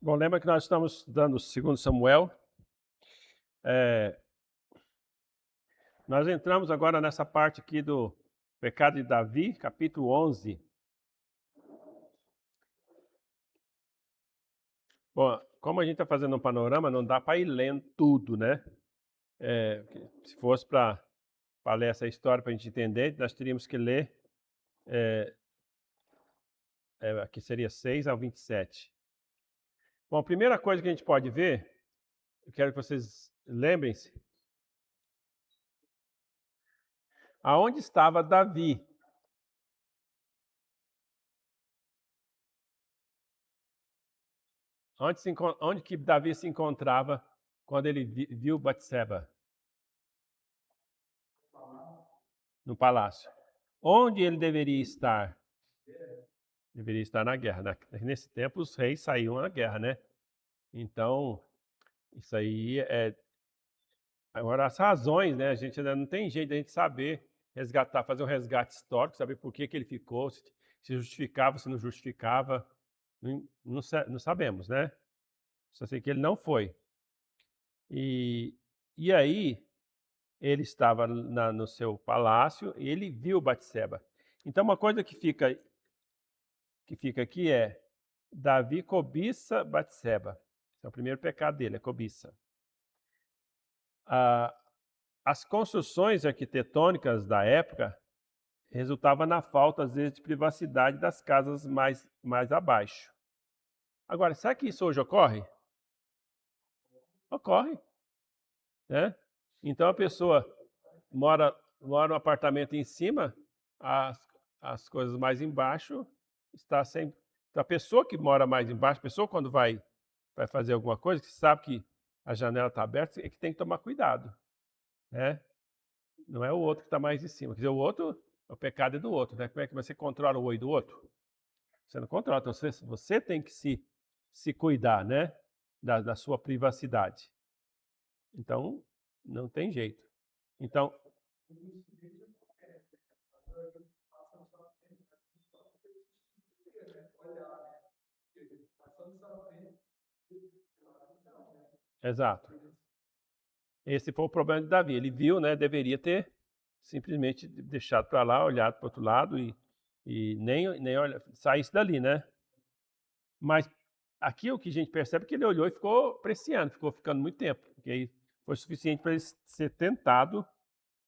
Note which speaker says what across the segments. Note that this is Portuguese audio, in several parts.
Speaker 1: Bom, lembra que nós estamos estudando 2 Samuel. Nós entramos agora nessa parte aqui do pecado de Davi, capítulo 11. Bom, como a gente está fazendo um panorama, não dá para ir lendo tudo, né? Se fosse para ler essa história para a gente entender, nós teríamos que ler, aqui seria 6 ao 27. Bom, a primeira coisa que a gente pode ver, eu quero que vocês lembrem-se, aonde estava Davi. Onde que Davi se encontrava quando ele viu Batseba? No palácio. Onde ele deveria estar? Deveria estar na guerra. Nesse tempo, os reis saíam na guerra, né? Então, isso aí é. Agora, as razões, né? A gente ainda não tem jeito de a gente saber resgatar, fazer um resgate histórico, saber por que ele ficou, se justificava, se não justificava. Não sabemos, né? Só sei que ele não foi. E aí, ele estava no seu palácio e ele viu Batseba. Então, uma coisa que fica aqui é: Davi cobiça Batseba. Esse é o primeiro pecado dele, é cobiça. As construções arquitetônicas da época resultavam na falta, às vezes, de privacidade das casas mais abaixo. Agora, será que isso hoje ocorre? Ocorre, né? Então a pessoa mora no apartamento em cima, as coisas mais embaixo está sempre. Então a pessoa que mora mais embaixo, a pessoa quando vai fazer alguma coisa, que sabe que a janela está aberta, é que tem que tomar cuidado, né? Não é o outro que está mais em cima. Quer dizer, o outro, o pecado é do outro, né? Como é que você controla o oi do outro? Você não controla, então você tem que se cuidar, né? Da sua privacidade. Então, não tem jeito. Então, exato. Esse foi o problema de Davi. Ele viu, né? Deveria ter simplesmente deixado para lá, olhado para o outro lado e nem saísse dali, né? Mas aqui o que a gente percebe é que ele olhou e ficou apreciando, ficou ficando muito tempo, porque aí foi suficiente para ele ser tentado,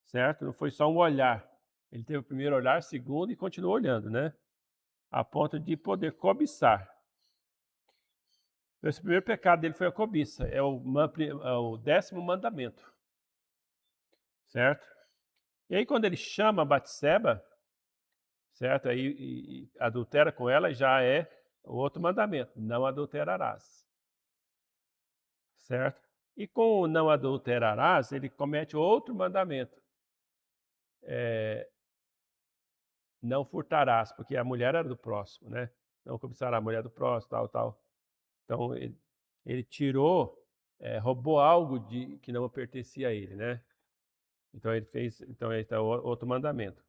Speaker 1: certo? Não foi só um olhar. Ele teve o primeiro olhar, segundo e continuou olhando, né? A ponto de poder cobiçar. Esse primeiro pecado dele foi a cobiça, é o 10º mandamento, certo? E aí quando ele chama Batseba, certo? Aí e adultera com ela, já é o outro mandamento, não adulterarás, certo? E com o não adulterarás, ele comete outro mandamento, não furtarás, porque a mulher era do próximo, né? Não cobiçará a mulher do próximo, tal, tal. Então ele tirou, roubou algo que não pertencia a ele, né? Então ele fez, então esse é outro mandamento.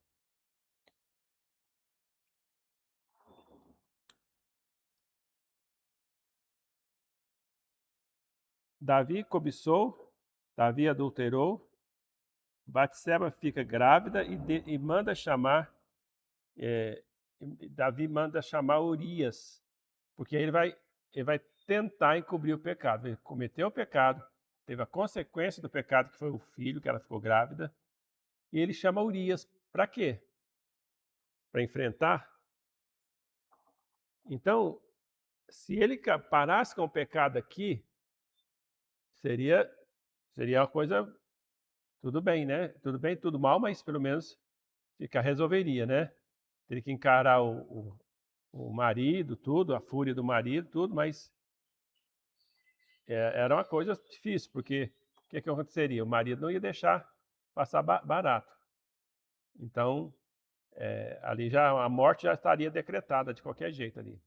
Speaker 1: Davi cobiçou, Davi adulterou, Batseba fica grávida e manda chamar, é, Davi manda chamar Urias, porque ele vai tentar encobrir o pecado. Ele cometeu o pecado, teve a consequência do pecado, que foi o filho, que ela ficou grávida, e ele chama Urias. Para quê? Para enfrentar? Então, se ele parasse com o pecado aqui, seria uma coisa, tudo bem, né? Tudo bem, tudo mal, mas pelo menos resolveria, né? Teria que encarar o marido, tudo, a fúria do marido, tudo, mas era uma coisa difícil, porque o que aconteceria? O marido não ia deixar passar barato. Então, ali já a morte já estaria decretada de qualquer jeito ali,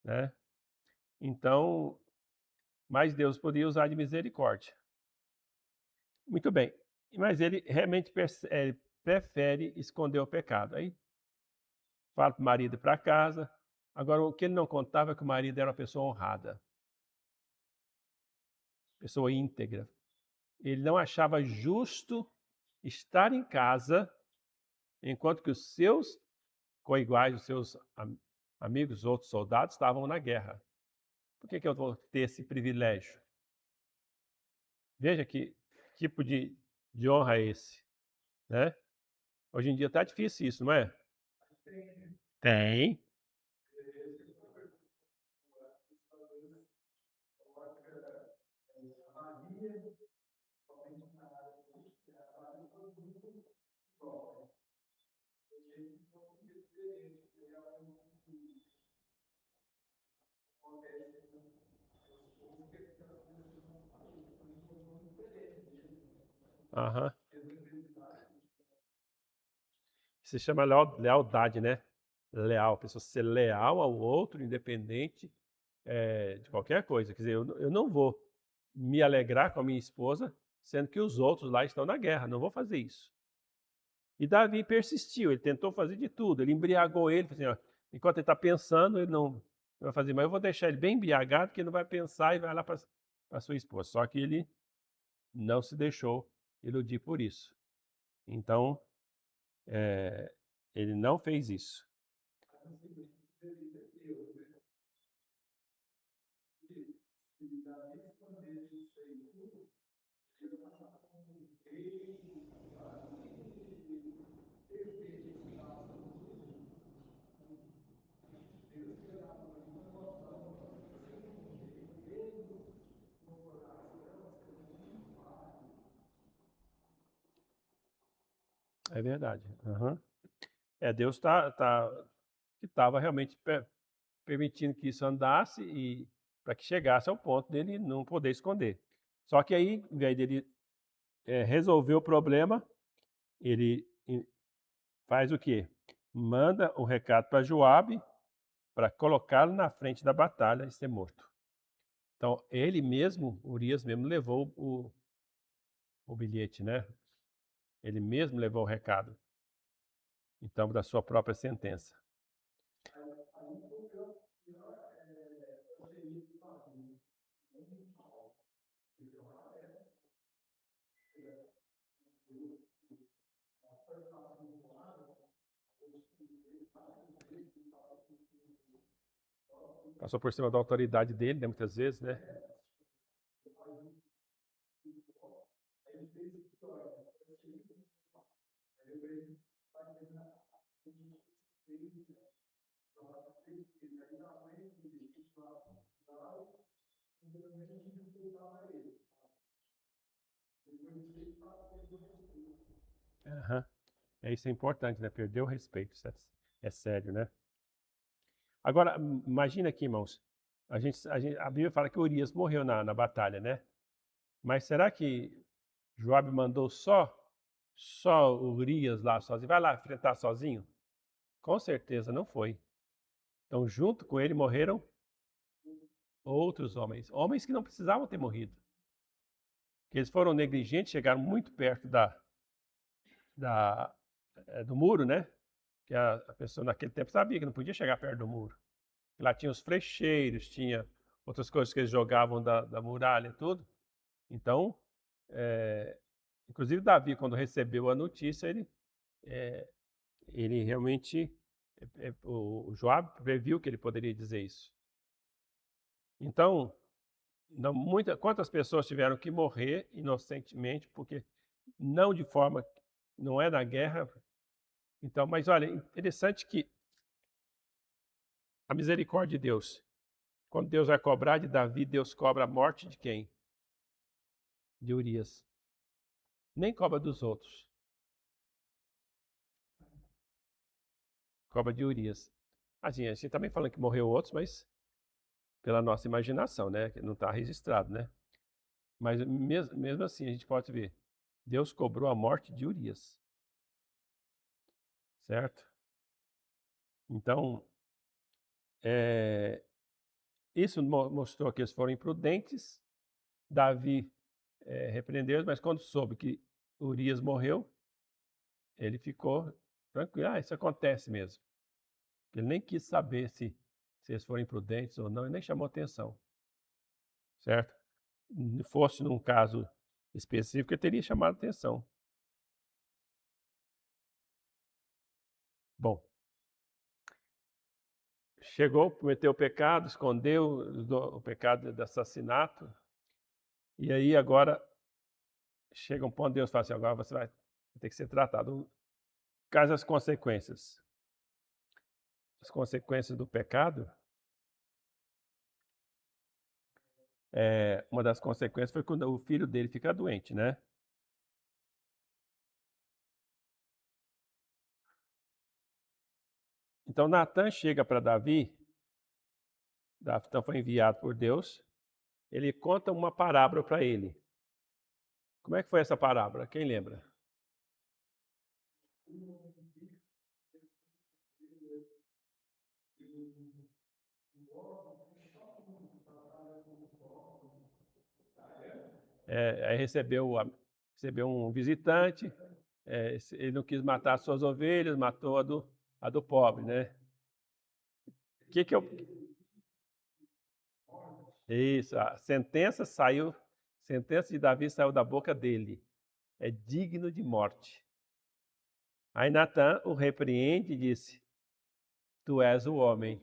Speaker 1: né? Então, mas Deus podia usar de misericórdia. Muito bem, mas ele realmente prefere esconder o pecado. Aí fala para o marido ir para casa, Agora, o que ele não contava é que o marido era uma pessoa honrada, pessoa íntegra. Ele não achava justo estar em casa enquanto que os seus coiguais, os seus amigos, outros soldados, estavam na guerra. Por que eu vou ter esse privilégio? Veja que tipo de honra é esse, né? Hoje em dia está difícil isso, não é? Tem. Aham. Se chama lealdade, né? Leal, a pessoa ser leal ao outro, independente de qualquer coisa. Quer dizer, eu não vou me alegrar com a minha esposa, sendo que os outros lá estão na guerra. Não vou fazer isso. E Davi persistiu, ele tentou fazer de tudo. Ele embriagou ele, assim, ó, enquanto ele está pensando, ele não vai fazer, mas eu vou deixar ele bem embriagado, que ele não vai pensar e vai lá para a sua esposa. Só que ele não se deixou iludir por isso. Então, ele não fez isso. É verdade. Uhum. Deus que estava realmente permitindo que isso andasse e para que chegasse ao ponto dele não poder esconder. Só que aí, em vez dele resolver o problema, ele faz o quê? Manda o recado para Joabe para colocá-lo na frente da batalha e ser morto. Então, ele mesmo, Urias mesmo, levou o bilhete, né? Ele mesmo levou o recado, então, da sua própria sentença. Passou por cima da autoridade dele, né, muitas vezes, né? Uhum. Isso é importante, né? Perder o respeito, isso é sério, né? Agora, imagina aqui, irmãos, a Bíblia fala que Urias morreu na batalha, né? Mas será que Joabe mandou só Urias lá sozinho? Vai lá enfrentar sozinho? Com certeza não foi. Então, junto com ele morreram outros homens, homens que não precisavam ter morrido. Que eles foram negligentes, chegaram muito perto do muro, né? Que a pessoa naquele tempo sabia que não podia chegar perto do muro. Lá tinha os flecheiros, tinha outras coisas que eles jogavam da muralha e tudo. Então, inclusive Davi, quando recebeu a notícia, ele realmente, o Joabe previu que ele poderia dizer isso. Então, quantas pessoas tiveram que morrer inocentemente, porque não é na guerra. Então, mas olha, interessante que a misericórdia de Deus, quando Deus vai cobrar de Davi, Deus cobra a morte de quem? De Urias. Nem cobra dos outros. Cobra de Urias. Assim, a gente também falando que morreu outros, mas pela nossa imaginação, né? Que não está registrado, né? Mas mesmo assim, a gente pode ver. Deus cobrou a morte de Urias. Certo? Então, isso mostrou que eles foram imprudentes. Davi repreendeu, mas quando soube que Urias morreu, ele ficou tranquilo. Isso acontece mesmo. Ele nem quis saber se se eles forem prudentes ou não, ele nem chamou atenção, certo? Se fosse num caso específico, ele teria chamado atenção. Bom, chegou, cometeu o pecado, escondeu o pecado de assassinato, e aí agora chega um ponto, Deus fala assim, agora você vai ter que ser tratado. Quais as consequências? As consequências do pecado, uma das consequências foi quando o filho dele fica doente, né? Então Natan chega para Davi, Natan foi enviado por Deus, ele conta uma parábola para ele. Como é que foi essa parábola? Quem lembra? Aí recebeu um visitante, ele não quis matar as suas ovelhas, matou a do pobre, né? Que eu... Isso, a sentença de Davi saiu da boca dele. É digno de morte. Aí Natan o repreende e disse, tu és o homem.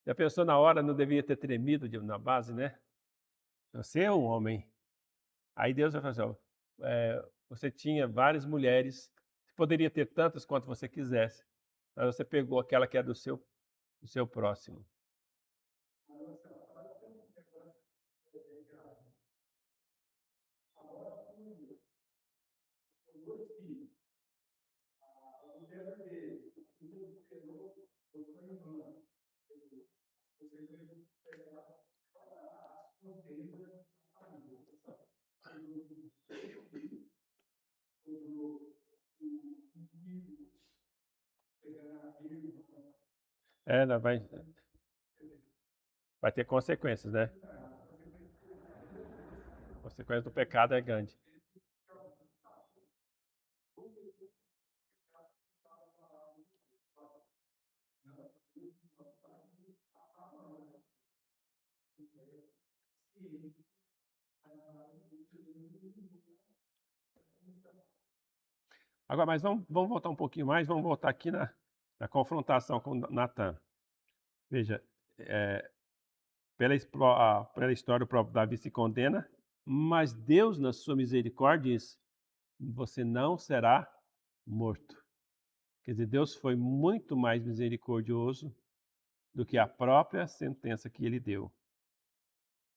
Speaker 1: E a pessoa na hora não devia ter tremido na base, né? Você é um homem. Aí Deus vai falar assim, você tinha várias mulheres, poderia ter tantas quanto você quisesse, mas você pegou aquela que é do seu próximo. Vai ter consequências, né? A consequência do pecado é grande. Agora, mas vamos voltar um pouquinho mais, vamos voltar aqui na confrontação com Natan. Veja, pela história, o próprio Davi se condena, mas Deus, na sua misericórdia, diz, você não será morto. Quer dizer, Deus foi muito mais misericordioso do que a própria sentença que ele deu.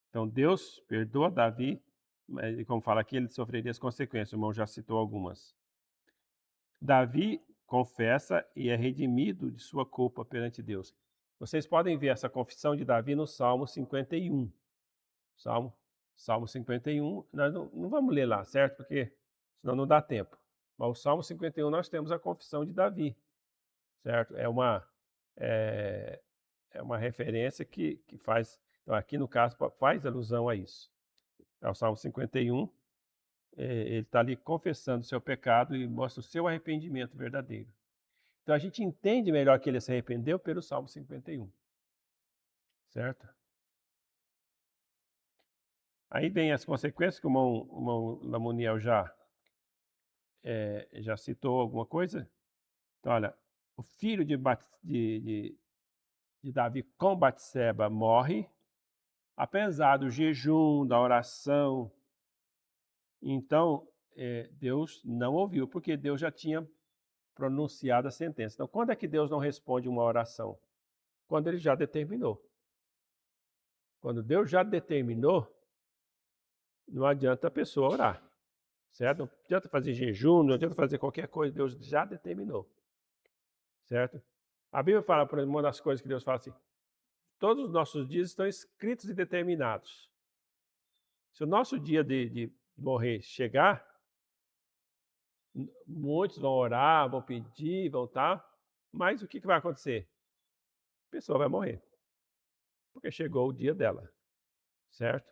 Speaker 1: Então, Deus perdoa Davi, mas, como fala aqui, ele sofreria as consequências, o irmão já citou algumas. Davi confessa e é redimido de sua culpa perante Deus. Vocês podem ver essa confissão de Davi no Salmo 51. Salmo 51, nós não vamos ler lá, certo? Porque senão não dá tempo. Mas o Salmo 51 nós temos a confissão de Davi, certo? É uma referência que faz, então aqui no caso faz alusão a isso. É o Salmo 51, ele está ali confessando o seu pecado e mostra o seu arrependimento verdadeiro. Então a gente entende melhor que ele se arrependeu pelo Salmo 51, certo? Aí vem as consequências que o irmão Lamuniel já citou alguma coisa. Então, olha, o filho de Davi com Batseba morre, apesar do jejum, da oração. Então, Deus não ouviu, porque Deus já tinha pronunciado a sentença. Então, quando é que Deus não responde uma oração? Quando ele já determinou. Quando Deus já determinou, não adianta a pessoa orar, certo? Não adianta fazer jejum, não adianta fazer qualquer coisa, Deus já determinou, certo? A Bíblia fala, por exemplo, uma das coisas que Deus fala assim, todos os nossos dias estão escritos e determinados. Se o nosso dia de morrer chegar, muitos vão orar, vão pedir, vão estar, mas o que vai acontecer? A pessoa vai morrer, porque chegou o dia dela, certo?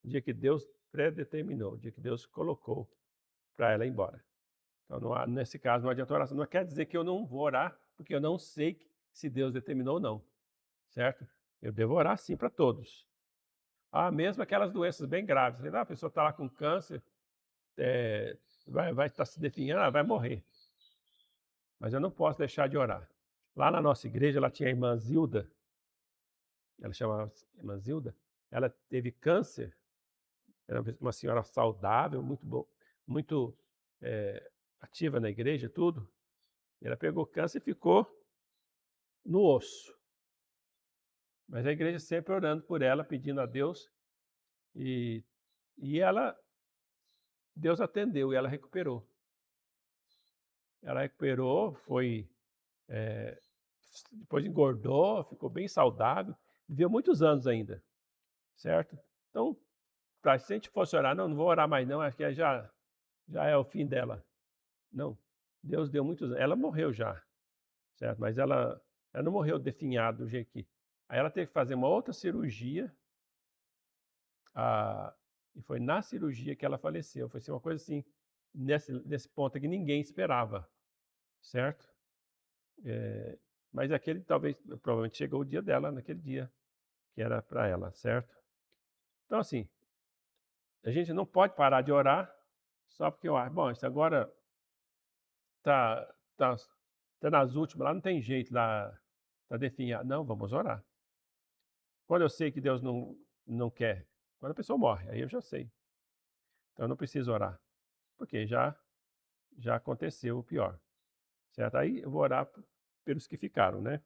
Speaker 1: O dia que Deus predeterminou, o dia que Deus colocou para ela ir embora. Então, nesse caso, não adianta oração. Não quer dizer que eu não vou orar, porque eu não sei se Deus determinou ou não, certo? Eu devo orar sim para todos. Mesmo aquelas doenças bem graves, a pessoa está lá com câncer, vai estar se definhando, vai morrer. Mas eu não posso deixar de orar. Lá na nossa igreja, ela tinha a irmã Zilda, ela chamava irmã Zilda, ela teve câncer, era uma senhora saudável, muito boa, muito ativa na igreja, tudo. Ela pegou câncer e ficou no osso. Mas a igreja sempre orando por ela, pedindo a Deus, e Deus atendeu e ela recuperou. Ela recuperou, depois engordou, ficou bem saudável, viveu muitos anos ainda, certo? Então, se a gente fosse orar, não vou orar mais não, acho que já é o fim dela. Não, Deus deu muitos anos, ela morreu já, certo? Mas ela não morreu definhada do jeito que... Aí ela teve que fazer uma outra cirurgia, e foi na cirurgia que ela faleceu. Foi assim, uma coisa assim, nesse ponto que ninguém esperava, certo? Mas provavelmente chegou o dia dela, naquele dia, que era para ela, certo? Então, assim, a gente não pode parar de orar só porque, bom, isso agora tá nas últimas, lá não tem jeito, lá tá definhado. Não, vamos orar. Quando eu sei que Deus não quer, quando a pessoa morre, aí eu já sei. Então eu não preciso orar, porque já aconteceu o pior, certo? Aí eu vou orar pelos que ficaram, né?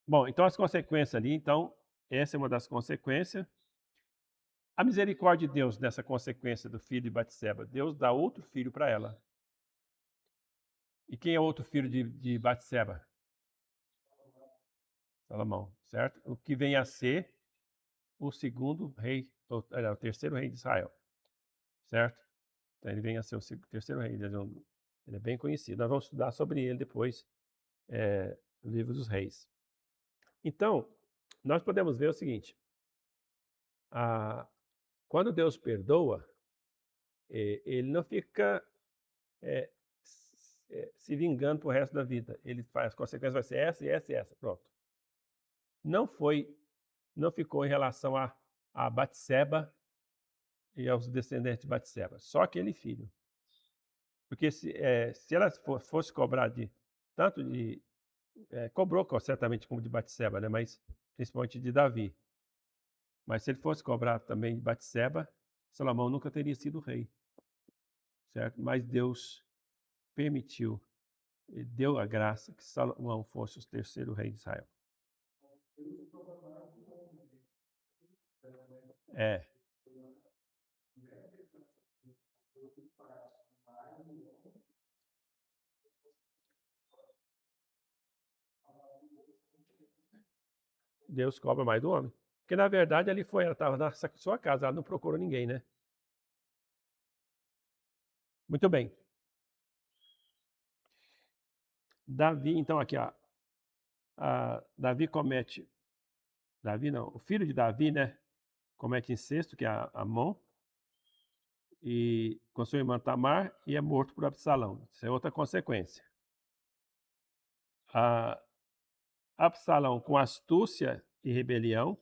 Speaker 1: Bom, então as consequências ali, então, essa é uma das consequências. A misericórdia de Deus nessa consequência do filho de Batseba. Deus dá outro filho para ela. E quem é outro filho de Batseba? Salomão, certo? O que vem a ser o segundo rei, o terceiro rei de Israel, certo? Então ele vem a ser o terceiro rei, ele é bem conhecido. Nós vamos estudar sobre ele depois, no livro dos reis. Então, nós podemos ver o seguinte, quando Deus perdoa, ele não fica se vingando pro resto da vida. Ele faz, as consequências vai ser essa e essa e essa, pronto. Não ficou em relação a Batseba e aos descendentes de Batseba, só aquele filho. Porque se ela fosse cobrar cobrou certamente como de Batseba, né? Mas principalmente de Davi. Mas se ele fosse cobrar também de Batseba, Salomão nunca teria sido rei, certo? Mas Deus permitiu, e deu a graça que Salomão fosse o terceiro rei de Israel. É. Deus cobra mais do homem. Porque na verdade ela estava na sua casa, ela não procurou ninguém, né? Muito bem. Davi, então aqui, o filho de Davi, né? Comete incesto, que é Amon, e com sua irmã Tamar, e é morto por Absalão. Isso é outra consequência. Absalão, com astúcia e rebelião,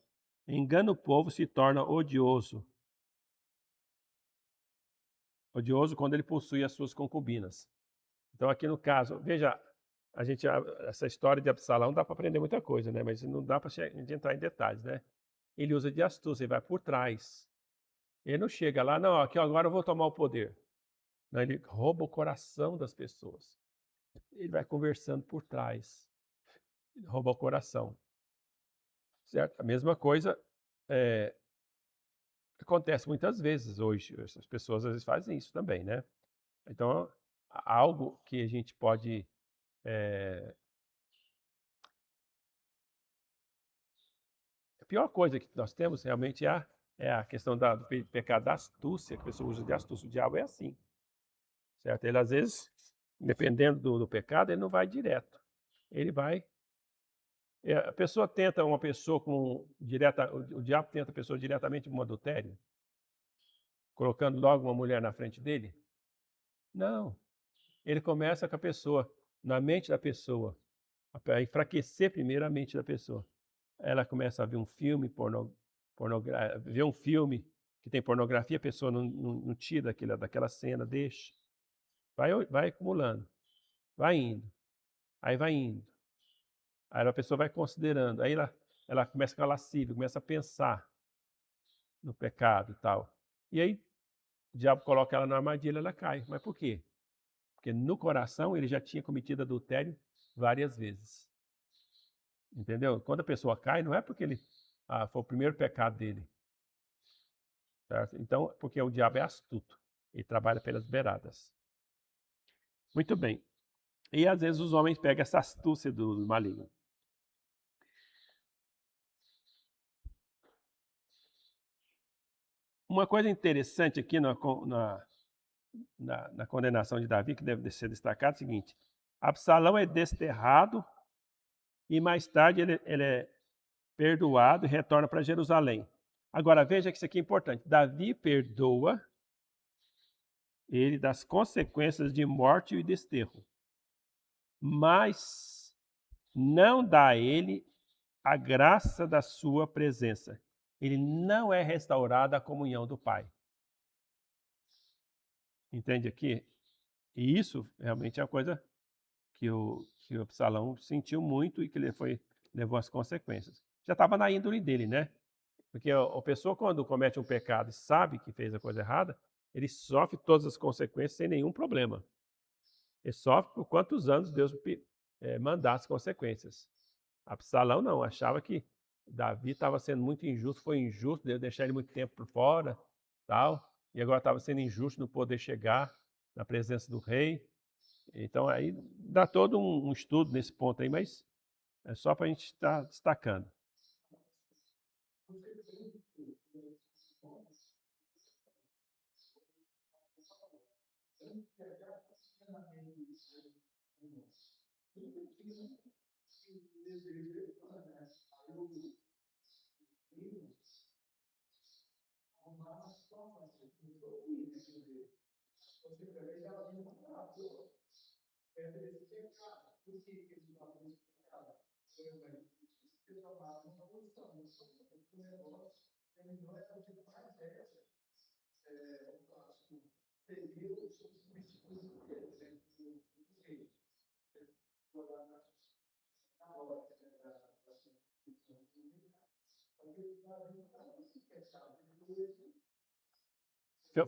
Speaker 1: engana o povo, se torna odioso. Odioso quando ele possui as suas concubinas. Então aqui no caso, veja, essa história de Absalão dá para aprender muita coisa, né? Mas não dá para entrar em detalhes, né? Ele usa de astúcia, ele vai por trás. Ele não chega lá, não, aqui agora eu vou tomar o poder. Não, ele rouba o coração das pessoas. Ele vai conversando por trás. Ele rouba o coração. Certo? A mesma coisa acontece muitas vezes hoje. As pessoas às vezes fazem isso também, né? Então, algo que a gente pode... A pior coisa que nós temos realmente é a questão do pecado da astúcia, que a pessoa usa de astúcia. O diabo é assim, certo? Ele às vezes, dependendo do pecado, ele não vai direto. Ele vai... a pessoa tenta uma pessoa o diabo tenta a pessoa diretamente com um adultério, colocando logo uma mulher na frente dele? Não. Ele começa com a pessoa. na mente da pessoa, para enfraquecer primeiro a mente da pessoa. Ela começa a ver um filme, ver um filme que tem pornografia, a pessoa não tira daquela cena, deixa. Vai acumulando, vai indo, aí vai indo. Aí a pessoa vai considerando, aí ela começa a ficar lascívia, começa a pensar no pecado e tal. E aí o diabo coloca ela na armadilha, ela cai. Mas por quê? Porque no coração ele já tinha cometido adultério várias vezes. Entendeu? Quando a pessoa cai, não é porque foi o primeiro pecado dele. Certo? Então, porque o diabo é astuto. Ele trabalha pelas beiradas. Muito bem. E às vezes os homens pegam essa astúcia do maligno. Uma coisa interessante aqui na condenação de Davi, que deve ser destacado, é o seguinte: Absalão é desterrado e mais tarde ele é perdoado e retorna para Jerusalém. Agora veja que isso aqui é importante. Davi perdoa ele das consequências de morte e desterro, mas não dá a ele a graça da sua presença. Ele não é restaurado à comunhão do Pai. Entende aqui? E isso realmente é uma coisa que o Absalão sentiu muito e que ele levou as consequências. Já estava na índole dele, né? Porque a pessoa, quando comete um pecado e sabe que fez a coisa errada, ele sofre todas as consequências sem nenhum problema. Ele sofre por quantos anos Deus mandar as consequências. Absalão não, achava que Davi estava sendo muito injusto, foi injusto, Deus deixar ele muito tempo por fora, tal, e agora estava sendo injusto não poder chegar na presença do rei. Então aí dá todo um estudo nesse ponto aí, mas é só para a gente estar destacando.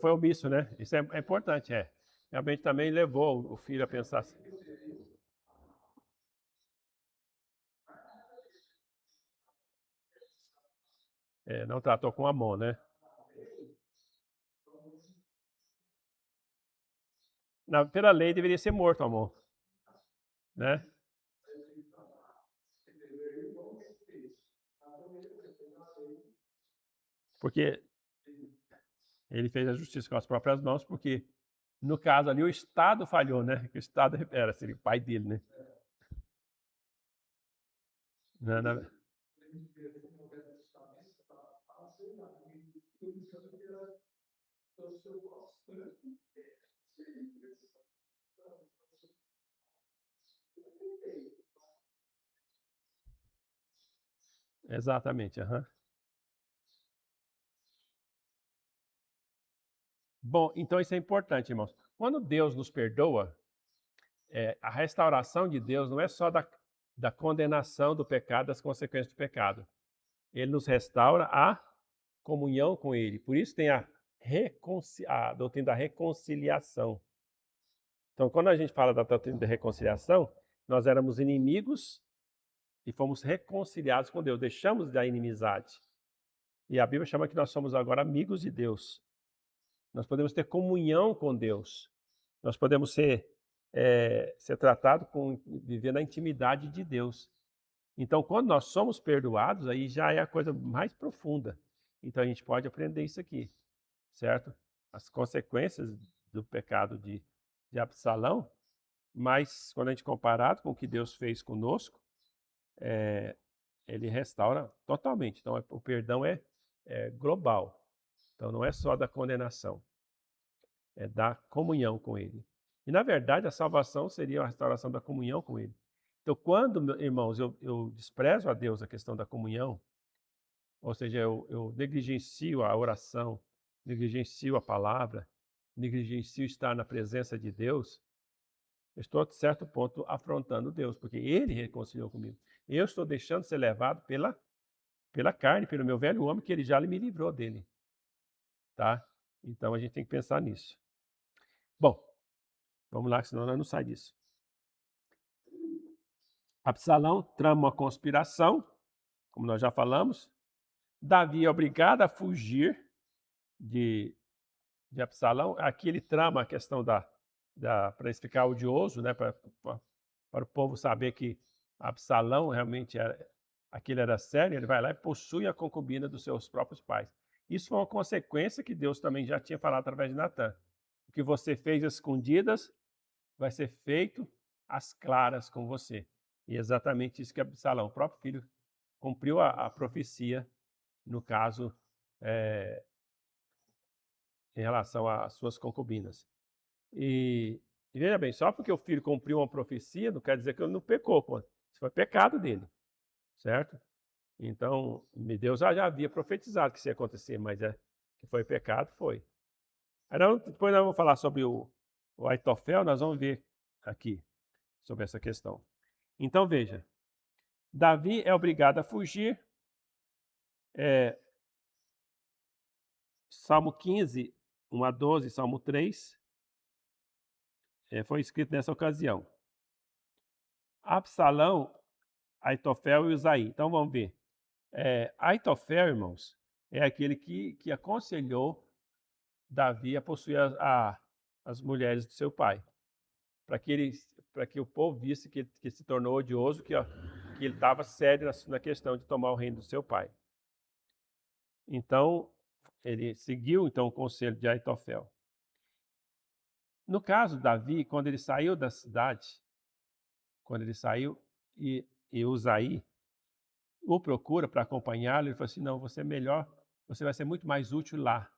Speaker 1: Foi omisso, né? Isso é importante, é. Realmente também levou o filho a pensar assim. Não tratou com amor, né? Pela lei deveria ser morto, amor, né? Porque ele fez a justiça com as próprias mãos, porque no caso ali o Estado falhou, né? Que o Estado seria o pai dele, né? Na- na- Exatamente, aham. Bom, então isso é importante, irmãos. Quando Deus nos perdoa, a restauração de Deus não é só da condenação do pecado, das consequências do pecado. Ele nos restaura a comunhão com Ele. Por isso tem a doutrina da reconciliação. Então, quando a gente fala da doutrina da reconciliação, nós éramos inimigos e fomos reconciliados com Deus, deixamos da inimizade. E a Bíblia chama que nós somos agora amigos de Deus. Nós podemos ter comunhão com Deus. Nós podemos ser tratados viver na intimidade de Deus. Então, quando nós somos perdoados, aí já é a coisa mais profunda. Então, a gente pode aprender isso aqui, certo? As consequências do pecado de Absalão, mas quando a gente comparado com o que Deus fez conosco, ele restaura totalmente. Então, o perdão é global. Então, não é só da condenação, é da comunhão com Ele. E, na verdade, a salvação seria a restauração da comunhão com Ele. Então, quando, irmãos, eu desprezo a Deus a questão da comunhão, ou seja, eu negligencio a oração, negligencio a palavra, negligencio estar na presença de Deus, eu estou, a certo ponto, afrontando Deus, porque Ele reconciliou comigo. Eu estou deixando ser levado pela carne, pelo meu velho homem, que Ele já me livrou dele. Tá? Então, a gente tem que pensar nisso. Bom, vamos lá, senão nós não sai disso. Absalão trama uma conspiração, como nós já falamos. Davi é obrigado a fugir de Absalão. Aqui ele trama a questão para ele ficar odioso, né, para o povo saber que Absalão realmente aquilo era sério. Ele vai lá e possui a concubina dos seus próprios pais. Isso foi uma consequência que Deus também já tinha falado através de Natã. O que você fez às escondidas vai ser feito às claras com você. E é exatamente isso que Absalão, o próprio filho, cumpriu a profecia, no caso, em relação às suas concubinas. E veja bem, só porque o filho cumpriu uma profecia, não quer dizer que ele não pecou, pô. Isso foi pecado dele, certo? Então, Deus já havia profetizado que isso ia acontecer, mas que foi pecado, foi. Aí depois nós vamos falar sobre o Aitofel, nós vamos ver aqui sobre essa questão. Então, veja, Davi é obrigado a fugir. Salmo 15, 1 a 12, Salmo 3, foi escrito nessa ocasião. Absalão, Aitofel e Uzaí. Então vamos ver. Aitofel, irmãos, é aquele que aconselhou Davi a possuir as mulheres do seu pai, para que o povo visse que se tornou odioso, que ele estava sério na questão de tomar o reino do seu pai. Então, ele seguiu então o conselho de Aitofel. No caso, Davi, quando ele saiu da cidade, e Uzaí o procura para acompanhá-lo, ele falou assim, não, você é melhor, você vai ser muito mais útil lá,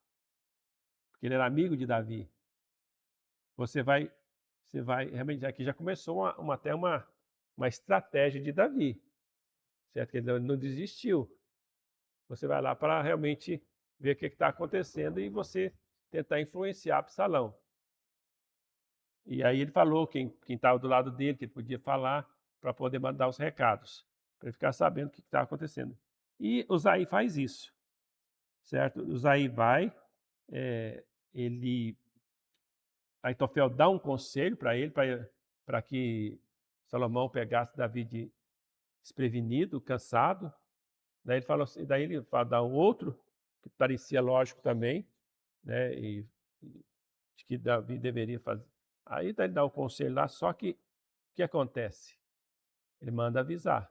Speaker 1: porque ele era amigo de Davi. Você vai, realmente, aqui já começou até uma estratégia de Davi, certo? Que ele não desistiu. Você vai lá para realmente ver o que está acontecendo e você tentar influenciar Absalão. E aí ele falou quem estava do lado dele, que ele podia falar, para poder mandar os recados, para ele ficar sabendo o que está acontecendo. E Uzaí faz isso, certo? Uzaí vai, Aitofel dá um conselho para ele, para que Salomão pegasse Davi desprevenido, cansado. Daí ele fala assim, daí ele fala dar um outro, que parecia lógico também, né? E de que Davi deveria fazer. Aí daí ele dá o conselho lá, só que o que acontece? Ele manda avisar.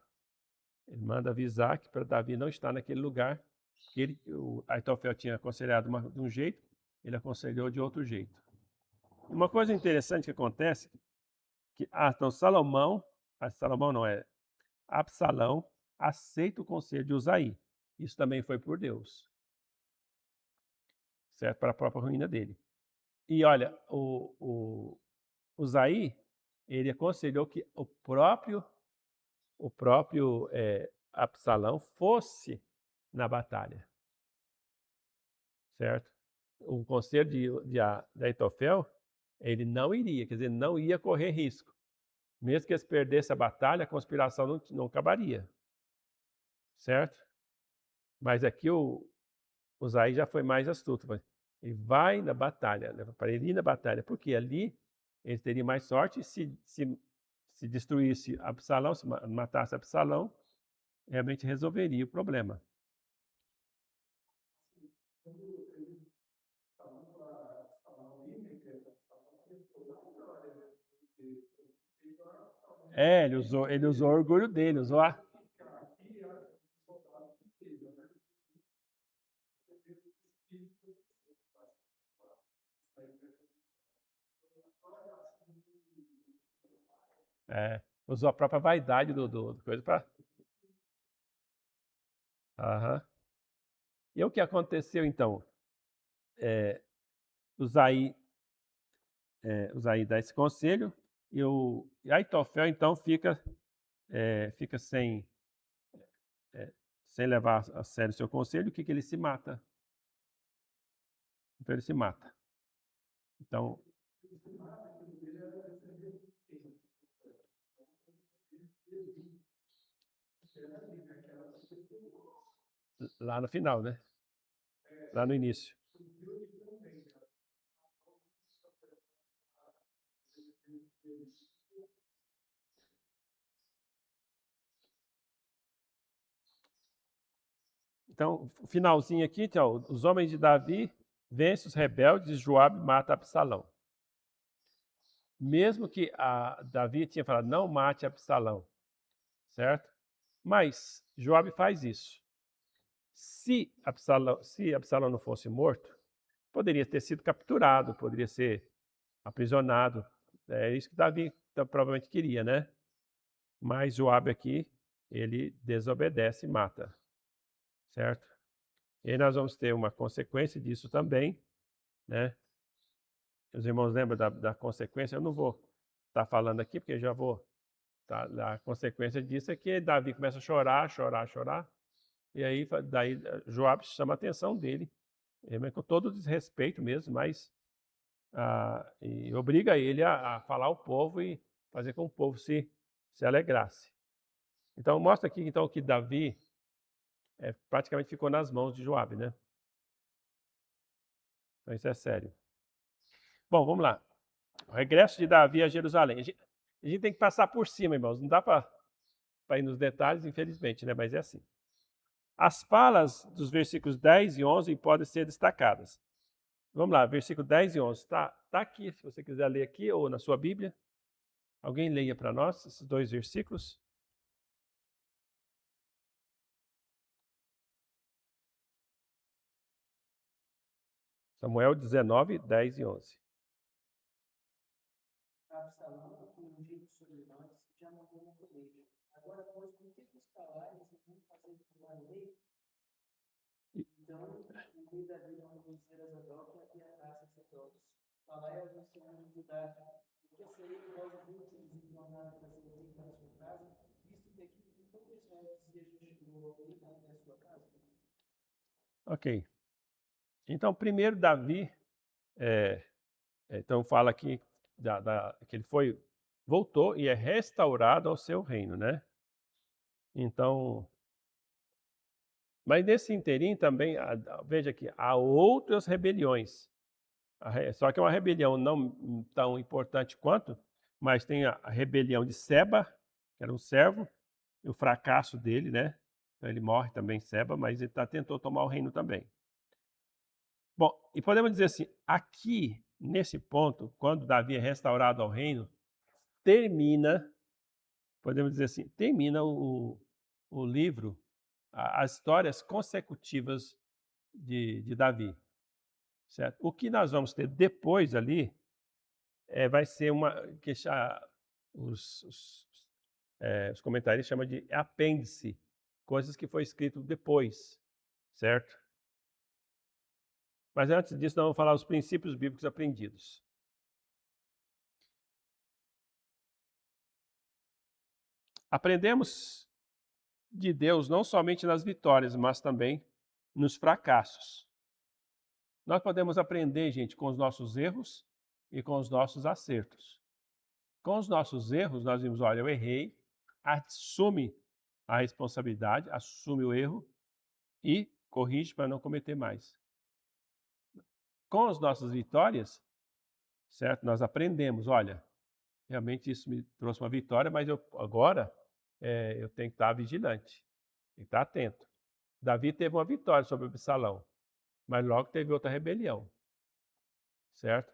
Speaker 1: Ele manda avisar que para Davi não estar naquele lugar, que o Aitofel tinha aconselhado de um jeito, ele aconselhou de outro jeito. Uma coisa interessante que acontece, que então Salomão não é, Absalão aceita o conselho de Uzaí. Isso também foi por Deus, certo? Para a própria ruína dele. E olha, o Uzaí, ele aconselhou que o próprio Absalão fosse na batalha, certo? O conselho de Aitofel, ele não iria, quer dizer, não ia correr risco. Mesmo que eles perdessem a batalha, a conspiração não acabaria, certo? Mas aqui o Uzaí já foi mais astuto. Ele vai na batalha, né? Para ele ir na batalha, porque ali ele teria mais sorte se destruísse Absalão, se matasse Absalão, realmente resolveria o problema. Ele usou o orgulho dele, usou a. Usou a própria vaidade do coisa para. Aham. E o que aconteceu então? Uzaí Usaí dá esse conselho, e Aitofel, então, fica sem levar a sério o seu conselho. O que ele se mata? Então, ele se mata. Então, lá no final, né? Lá no início. Então, o finalzinho aqui, então, os homens de Davi vencem os rebeldes e Joabe mata Absalão. Mesmo que Davi tinha falado, não mate Absalão, certo? Mas Joabe faz isso. Se Absalão não fosse morto, poderia ter sido capturado, poderia ser aprisionado. É isso que Davi provavelmente queria, né? Mas Joabe aqui, ele desobedece e mata, certo? E aí nós vamos ter uma consequência disso também, né? Os irmãos lembram da consequência? Eu não vou estar falando aqui, porque já vou. A consequência disso é que Davi começa a chorar, chorar, chorar. E aí, daí Joabe chama a atenção dele, com todo desrespeito mesmo, mas e obriga ele a falar ao povo e fazer com que o povo se alegrasse. Então, mostra aqui então, que Davi praticamente ficou nas mãos de Joabe, né? Então, isso é sério. Bom, vamos lá. O regresso de Davi a Jerusalém. A gente tem que passar por cima, irmãos. Não dá para ir nos detalhes, infelizmente, né? Mas é assim. As falas dos versículos 10 e 11 podem ser destacadas. Vamos lá, versículo 10 e 11. Está aqui, se você quiser ler aqui ou na sua Bíblia. Alguém leia para nós esses dois versículos? Samuel 19, 10 e 11.
Speaker 2: Absalão, que ungido sobre nós, já mandou no colégio. Agora, pois, por que vos calares e não fazeis pular o rei? Então, o rei Davi mandou dizer a Zadok e a sacerdotes: falai ao ancião de Judá, porque sereis vós últimos em tornar a trazer o rei para a sua casa, visto que aqui com todo Israel deseja chegou ao rei até a sua casa?
Speaker 1: Ok. Então, primeiro Davi, então fala aqui que ele voltou e é restaurado ao seu reino, né? Então, mas nesse interim também, veja aqui, há outras rebeliões. Só que é uma rebelião não tão importante quanto, mas tem a rebelião de Seba, que era um servo, e o fracasso dele, né? Então ele morre também, Seba, mas ele tentou tomar o reino também. Bom, e podemos dizer assim, aqui, nesse ponto, quando Davi é restaurado ao reino, podemos dizer assim, termina o livro, as histórias consecutivas de Davi, certo? O que nós vamos ter depois ali vai ser os comentários chamam de apêndice, coisas que foi escrito depois, certo? Mas antes disso, nós vamos falar os princípios bíblicos aprendidos. Aprendemos de Deus não somente nas vitórias, mas também nos fracassos. Nós podemos aprender, gente, com os nossos erros e com os nossos acertos. Com os nossos erros, nós vimos, olha, eu errei, assume a responsabilidade, assume o erro e corrige para não cometer mais. Com as nossas vitórias, certo? Nós aprendemos, olha, realmente isso me trouxe uma vitória, mas agora eu tenho que estar vigilante, tenho que estar atento. Davi teve uma vitória sobre Absalão, mas logo teve outra rebelião, certo?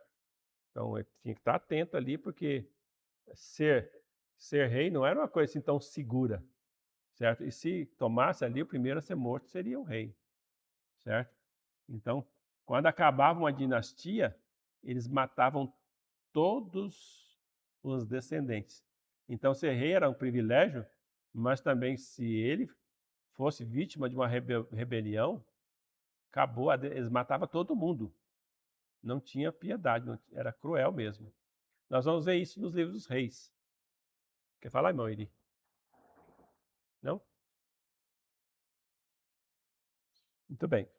Speaker 1: Então ele tinha que estar atento ali, porque ser rei não era uma coisa assim tão segura, certo? E se tomasse ali, o primeiro a ser morto seria o rei, certo? Então, quando acabava uma dinastia, eles matavam todos os descendentes. Então, ser rei era um privilégio, mas também se ele fosse vítima de uma rebelião, acabou, eles matavam todo mundo. não tinha piedade, era cruel mesmo. Nós vamos ver isso nos livros dos reis. Quer falar, irmão Iri? Não? Muito bem.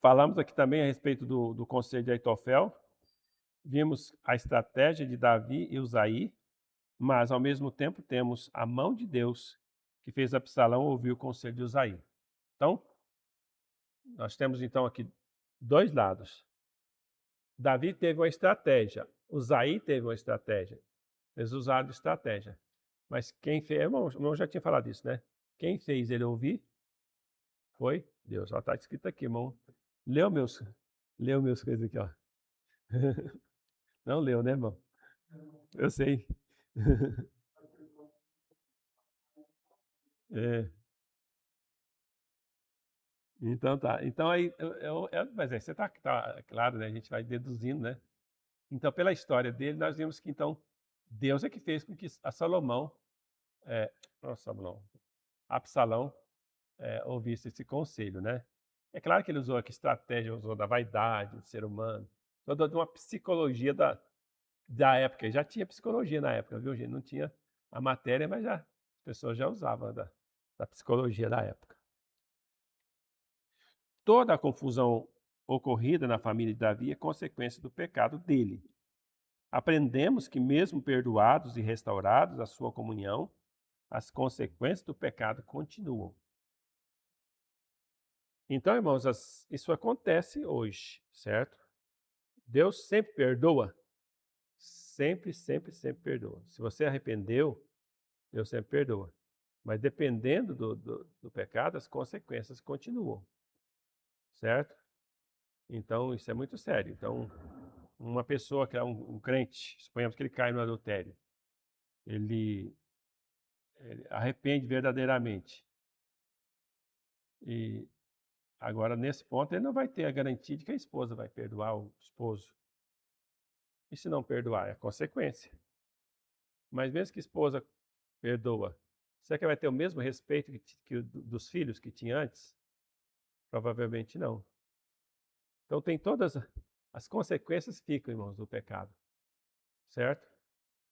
Speaker 1: Falamos aqui também a respeito do conselho de Aitofel. Vimos a estratégia de Davi e Uzaí, mas ao mesmo tempo temos a mão de Deus que fez Absalão ouvir o conselho de Uzaí. Então, nós temos então aqui dois lados. Davi teve uma estratégia, Uzaí teve uma estratégia. Eles usaram estratégia. Mas quem fez, irmão já tinha falado isso, né? Quem fez ele ouvir foi Deus. Ó, está escrito aqui, irmão. Leu meus coisas aqui, ó. Não leu, né, irmão? Eu sei. É. Então tá. Então aí, mas você tá claro, né? A gente vai deduzindo, né? Então, pela história dele, nós vimos que então Deus é que fez com que a Salomão, Absalão, ouvisse esse conselho, né? É claro que ele usou aqui estratégia, usou da vaidade do ser humano, toda uma psicologia da época. Já tinha psicologia na época, viu, gente? Não tinha a matéria, mas as pessoas já usavam da psicologia da época. Toda a confusão ocorrida na família de Davi é consequência do pecado dele. Aprendemos que, mesmo perdoados e restaurados a sua comunhão, as consequências do pecado continuam. Então, irmãos, isso acontece hoje, certo? Deus sempre perdoa. Sempre, sempre, sempre perdoa. Se você arrependeu, Deus sempre perdoa. Mas dependendo do pecado, as consequências continuam. Certo? Então, isso é muito sério. Então, uma pessoa que é um crente, suponhamos que ele cai no adultério, ele arrepende verdadeiramente. E agora, nesse ponto, ele não vai ter a garantia de que a esposa vai perdoar o esposo. E se não perdoar, é a consequência. Mas mesmo que a esposa perdoa, será que vai ter o mesmo respeito dos filhos que tinha antes? Provavelmente não. Então tem todas as consequências ficam, irmãos, do pecado. Certo?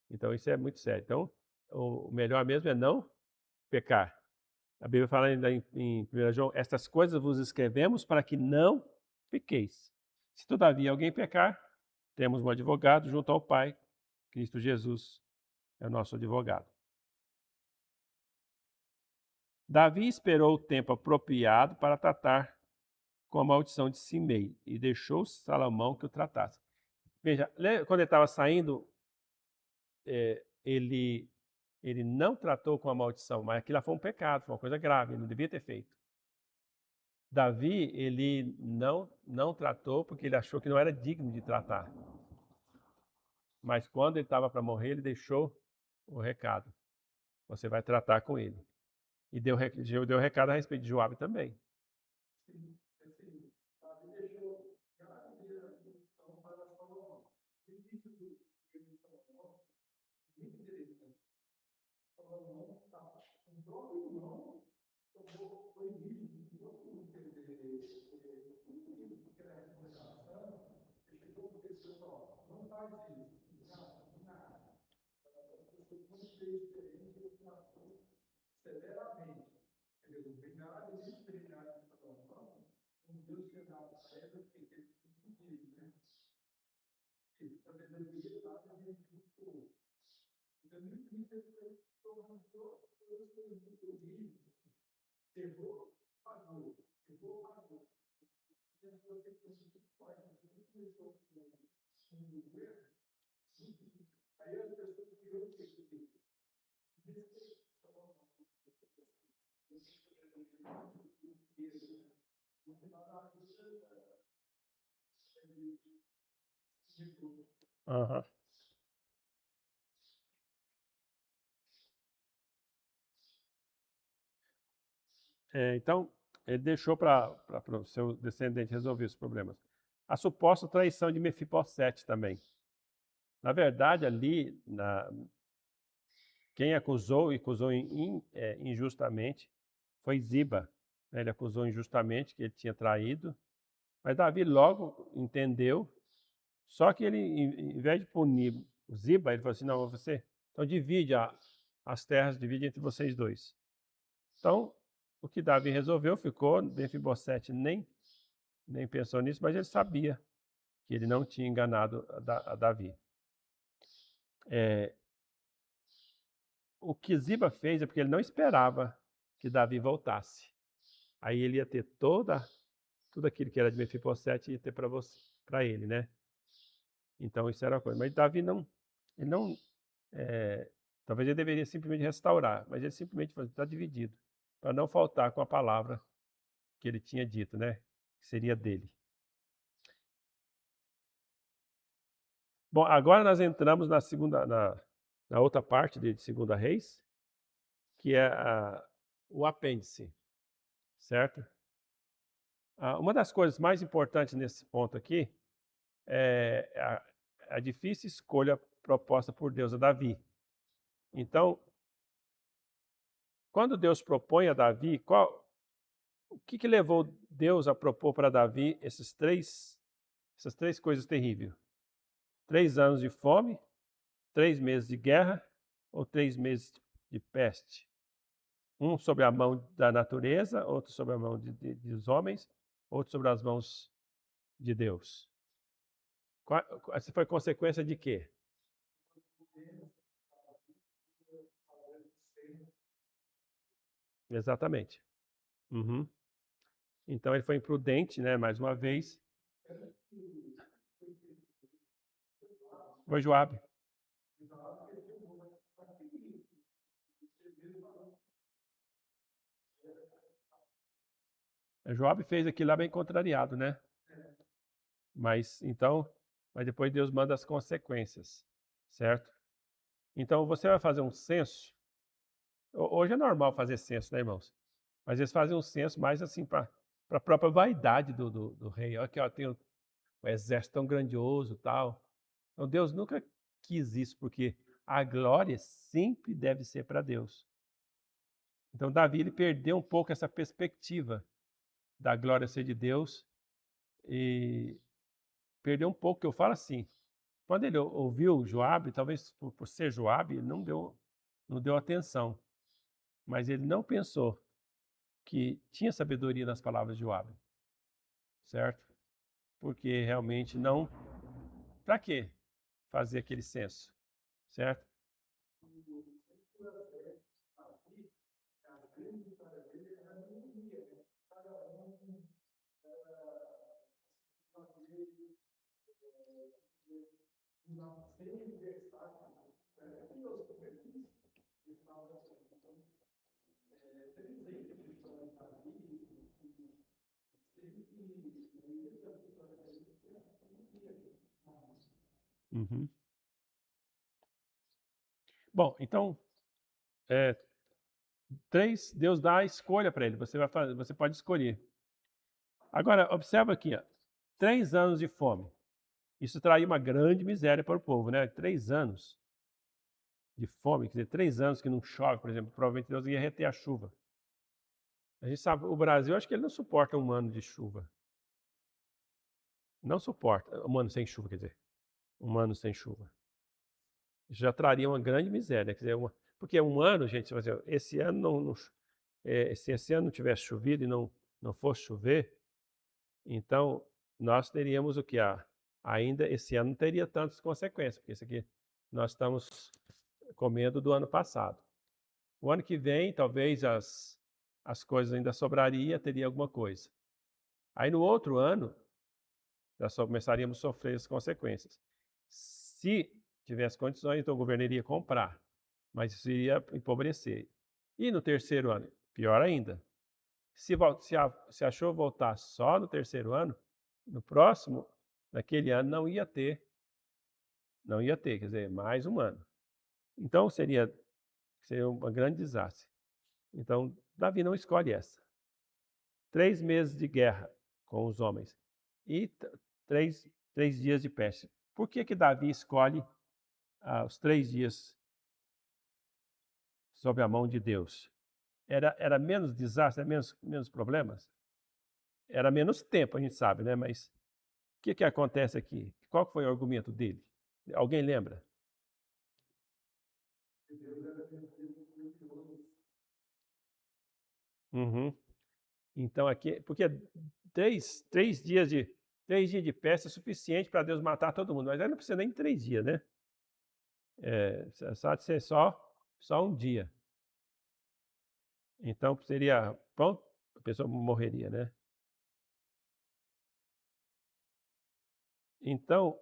Speaker 1: Então isso é muito sério. Então, o melhor mesmo é não pecar. A Bíblia fala ainda em 1 João, estas coisas vos escrevemos para que não pequeis. Se todavia alguém pecar, temos um advogado junto ao Pai, Cristo Jesus é o nosso advogado. Davi esperou o tempo apropriado para tratar com a maldição de Simei e deixou Salomão que o tratasse. Veja, quando ele estava saindo, ele não tratou com a maldição, mas aquilo foi um pecado, foi uma coisa grave, ele não devia ter feito. Davi, ele não tratou porque ele achou que não era digno de tratar. Mas quando ele estava para morrer, ele deixou o recado. Você vai tratar com ele. E deu recado a respeito de Joabe também. Uhum. Então, ele deixou para o seu descendente resolver os problemas. A suposta traição de Mefibosete também. Na verdade, ali, quem acusou e acusou injustamente foi Ziba. né? Ele acusou injustamente que ele tinha traído, mas Davi logo entendeu, só que ele, em vez de punir o Ziba, ele falou assim, não, então divide as terras, divide entre vocês dois. Então, o que Davi resolveu ficou, Mefibosete nem pensou nisso, mas ele sabia que ele não tinha enganado a Davi. O que Ziba fez é porque ele não esperava que Davi voltasse. Aí ele ia ter tudo aquilo que era de Mefibosete ia ter para ele, né? Então isso era uma coisa. Mas Davi ele não, talvez ele deveria simplesmente restaurar, mas ele simplesmente está dividido, para não faltar com a palavra que ele tinha dito, né? Que seria dele. Bom, agora nós entramos na outra parte de Segunda Reis, que é o apêndice, certo? Uma das coisas mais importantes nesse ponto aqui é a difícil escolha proposta por Deus a Davi. Então, quando Deus propõe a Davi, o que levou Deus a propor para Davi essas três coisas terríveis? 3 anos de fome, 3 meses de guerra ou 3 meses de peste? Um sobre a mão da natureza, outro sobre a mão dos homens, outro sobre as mãos de Deus. Essa foi consequência de quê? Exatamente. Uhum. Então ele foi imprudente, né? Mais uma vez. Foi Joabe. Joabe fez aquilo lá bem contrariado, né? Mas depois Deus manda as consequências, certo? Então você vai fazer um censo. Hoje é normal fazer censo, né, irmãos? Mas eles fazem um censo mais assim para a própria vaidade do rei. Olha aqui, ó, tem um exército tão grandioso, tal. Então Deus nunca quis isso, porque a glória sempre deve ser para Deus. Então Davi ele perdeu um pouco essa perspectiva da glória ser de Deus e perdeu um pouco, que eu falo assim, quando ele ouviu Joabe, talvez por ser Joabe, ele não deu atenção, mas ele não pensou que tinha sabedoria nas palavras de Joabe, certo? Porque realmente não, para quê fazer aquele censo, certo? Uhum. Bom, então, Deus dá a escolha para ele, você pode escolher. Agora, observa aqui, ó, 3 anos de fome. Isso traria uma grande miséria para o povo, né? 3 anos de fome, quer dizer, 3 anos que não chove, por exemplo, provavelmente Deus ia reter a chuva. A gente sabe, o Brasil, acho que ele não suporta um ano de chuva. Não suporta, um ano sem chuva, quer dizer, um ano sem chuva. Isso já traria uma grande miséria, quer dizer, porque um ano, gente, esse ano se esse ano não tivesse chovido e não fosse chover, então nós teríamos o que ainda esse ano não teria tantas consequências, porque isso aqui nós estamos comendo do ano passado. O ano que vem, talvez as coisas ainda sobraria, teria alguma coisa. Aí no outro ano, nós só começaríamos a sofrer as consequências. Se tivesse condições, então o governo iria comprar, mas isso iria empobrecer. E no terceiro ano, pior ainda. Se a chuva voltar só no terceiro ano, no próximo, naquele ano não ia ter, quer dizer, mais um ano. Então seria um grande desastre. Então Davi não escolhe essa. 3 meses de guerra com os homens e 3 dias de peste. Por que Davi escolhe os 3 dias sob a mão de Deus? era menos desastre, era menos problemas? Era menos tempo, a gente sabe, né? Mas o que acontece aqui? Qual foi o argumento dele? Alguém lembra? Uhum. Então aqui, porque três dias de peste é suficiente para Deus matar todo mundo, mas aí não precisa nem 3 dias, né? Só de ser só um dia. Então seria, pronto, a pessoa morreria, né? Então,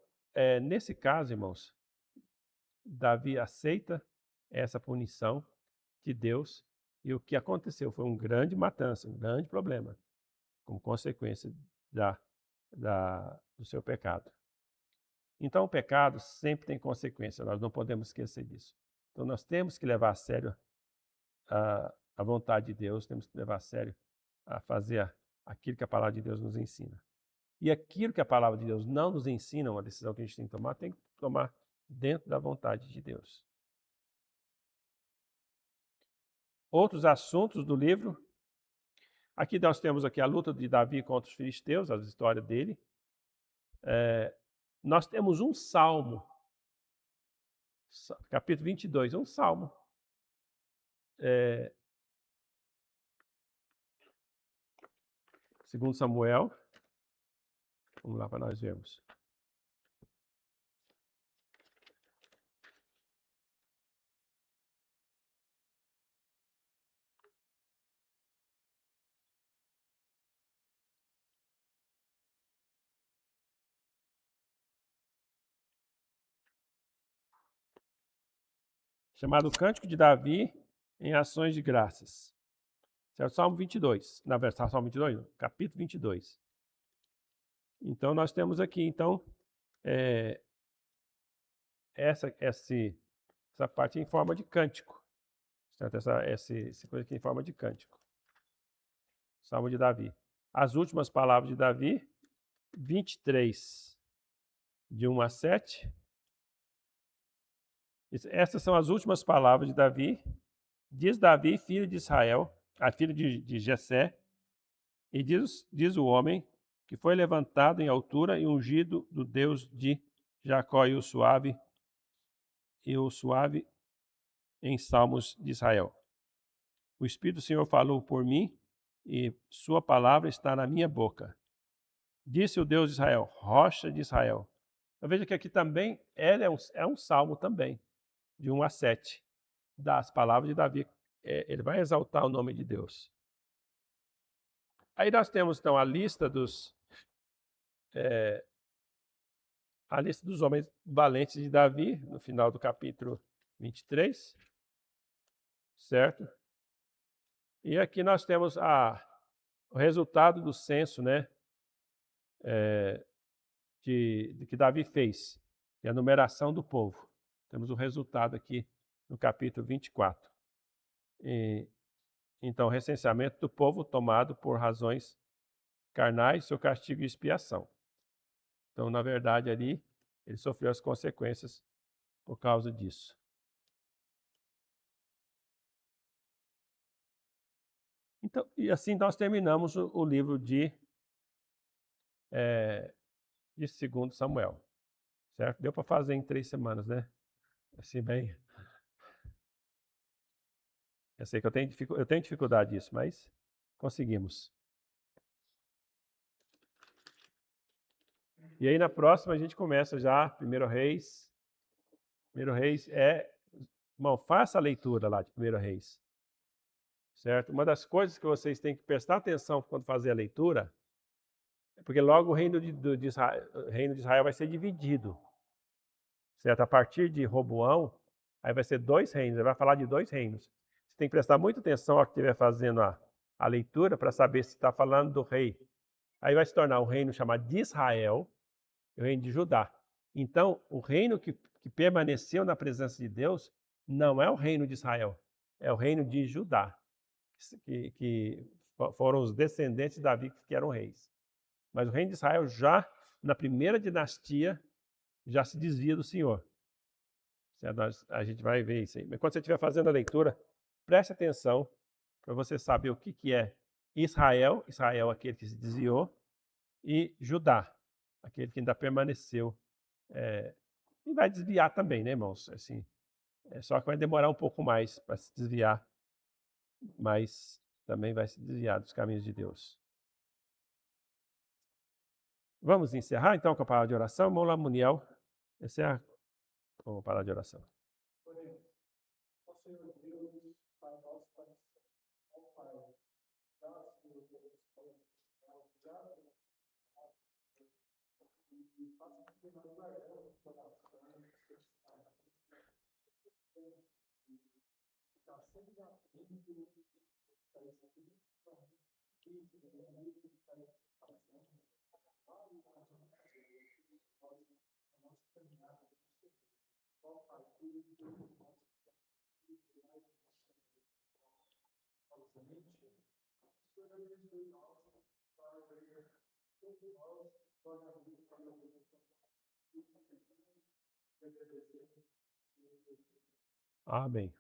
Speaker 1: nesse caso, irmãos, Davi aceita essa punição de Deus e o que aconteceu foi uma grande matança, um grande problema, como consequência do seu pecado. Então, o pecado sempre tem consequência, nós não podemos esquecer disso. Então, nós temos que levar a sério a vontade de Deus, temos que levar a sério a fazer aquilo que a palavra de Deus nos ensina. E aquilo que a palavra de Deus não nos ensina, uma decisão que a gente tem que tomar dentro da vontade de Deus. Outros assuntos do livro. Aqui nós temos aqui a luta de Davi contra os filisteus, a história dele. Nós temos um salmo, capítulo 22, um salmo. Segundo Samuel. Vamos lá para nós vermos. Chamado Cântico de Davi em Ações de Graças. Certo? Salmo 22. Na verdade, Salmo 22, não, capítulo 22. Então, nós temos aqui, então, essa parte em forma de cântico. Certo? Essa coisa aqui em forma de cântico. Salmo de Davi. As últimas palavras de Davi, 23, de 1 a 7. Essas são as últimas palavras de Davi. Diz Davi, filho de Israel, filho de Jessé, e diz o homem que foi levantado em altura e ungido do Deus de Jacó e o suave em salmos de Israel. O Espírito do Senhor falou por mim e sua palavra está na minha boca. Disse o Deus de Israel, rocha de Israel. Então veja que aqui também é um salmo também, de 1 a 7, das palavras de Davi. Ele vai exaltar o nome de Deus. Aí nós temos então a lista dos homens valentes de Davi, no final do capítulo 23, certo? E aqui nós temos o resultado do censo, né, de que Davi fez, e a numeração do povo. Temos o resultado aqui no capítulo 24. Então, o recenseamento do povo tomado por razões carnais, seu castigo e expiação. Então, na verdade, ali, ele sofreu as consequências por causa disso. Então, e assim nós terminamos o livro de 2 Samuel. Certo? Deu para fazer em 3 semanas, né? Assim, bem. Eu sei que eu tenho dificuldade disso, mas conseguimos. E aí na próxima a gente começa já, 1 Reis. 1 Reis irmão, faça a leitura lá de 1 Reis. Certo? Uma das coisas que vocês têm que prestar atenção quando fazer a leitura é porque logo o reino de Israel vai ser dividido. Certo? A partir de Roboão, aí vai ser 2 reinos, ele vai falar de 2 reinos. Você tem que prestar muita atenção ao que estiver fazendo a leitura para saber se está falando do rei. Aí vai se tornar um reino chamado de Israel e o reino de Judá. Então, o reino que permaneceu na presença de Deus não é o reino de Israel, é o reino de Judá, que foram os descendentes de Davi que eram reis. Mas o reino de Israel já, na primeira dinastia, já se desvia do Senhor. A gente vai ver isso aí. Mas quando você estiver fazendo a leitura, preste atenção para você saber o que é Israel, Israel aquele que se desviou, e Judá, aquele que ainda permaneceu. E vai desviar também, né, irmãos? Assim, só que vai demorar um pouco mais para se desviar, mas também vai se desviar dos caminhos de Deus. Vamos encerrar então com a palavra de oração. Vamos lá, Muniel. Encerra com a palavra de oração.
Speaker 2: Oremos. Ó Senhor Deus, Pai nosso, Pai nosso, ó Pai, dá, Senhor Deus, já e faça com que nós guardemos o coração, está sempre na frente, para esse tipo de crise, para nossa caminhada, ó Pai, tudo que ausente, o Senhor abençoe nós, para ver todos nós, torna a vida para a vida,
Speaker 1: Amém.